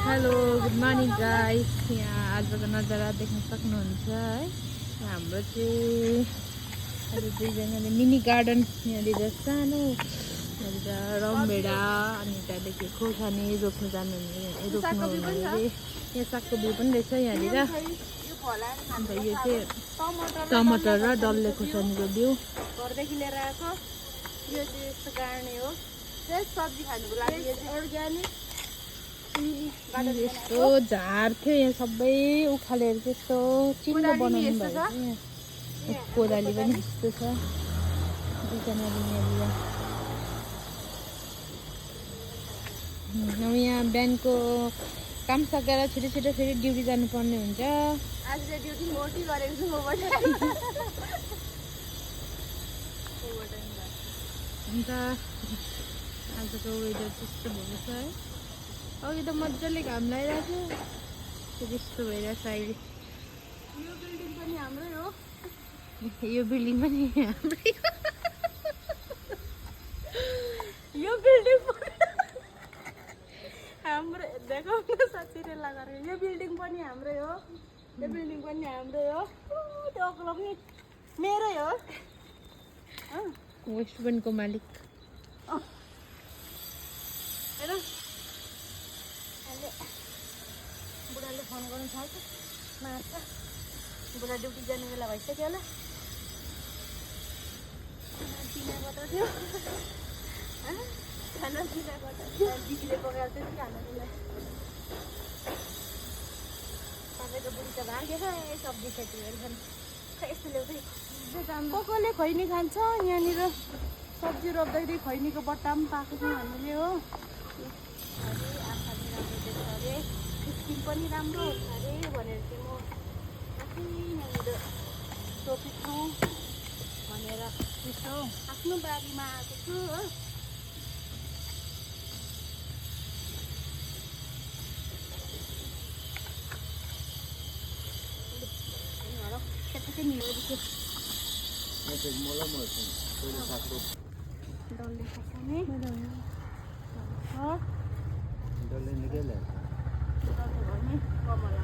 Hello good morning guys. यहाँ आजको नजारा देख्न सक्नुहुन्छ है। हाम्रो चाहिँ अहिले दुईजनाले मिनी गार्डन यहाँनिर सानो यहाँनिर रमभेडा अनि त्यहाँदेखि खोर्सानी रोप्नु जानुहुने अरे यहाँ सागको बिउ पनि रहेछ यहाँनिर। अन्त यो चाहिँ टमाटर र डल्ले खोर्सानीको बिउ घरदेखि लिएर आएको। यो चाहिँ यस्तो गाड्ने हो, फ्रेस सब्जी खानुको लागि। यो चाहिँ अर्ग्यानिक। यस्तो झार थियो यहाँ सबै उखालेर त्यस्तो चिन्डो बनाउनु भएको थियो। कोदाली पनि यस्तो छ दुईजनाले यहाँनिर। अब यहाँ बिहानको काम सकेर छिटो छिटो फेरि ड्युटी जानुपर्ने हुन्छ। आज चाहिँ ड्युटी मोटी गरेको छु मबाट। अन्त आजको वेदर त्यस्तो भएको छ है। अघि त मजाले घाम लगाइरहेको थियो, त्यस्तो भइरहेछ अहिले। यो बिल्डिङ पनि हाम्रै हो। यो बिल्डिङ पनि हाम्रै हो। यो बिल्डिङ हाम्रो देखाउन साँच्चै लगाएर। यो बिल्डिङ पनि हाम्रै हो, यो बिल्डिङ पनि हाम्रै हो। त्यो अग्लो पनि मेरै हो। वेस्ट बेन्डको मालिक हेर बुढाले फोन गर्नु थाल्छ, मार्छ। बुढा ड्युटी जाने बेला भइसक्यो होला। खानापिनाबाट थियो, खानापिनाबाट दिदीले पकाएको थियो खानापिना। तपाईँको बुढी त भागेछ सब्जी खेतीहरू छन्। खै यस्तो ल्याउँदै कसले खैनी खान्छ। यहाँनिर सब्जी रोप्दाखेरि खैनीको बट्टा पनि पाएको छौँ हामीले हो। आँखा पनि राम्रो देख्छ अरे, स्किन पनि राम्रो हुन्छ अरे भनेर चाहिँ म आफै यहाँनिर रोपेको भनेर यसो आफ्नो बारीमा आएको छु हो। ठ्याक्कै मिलेको थियो डल्ले खोर्सानी डल्ले भयो नि कमला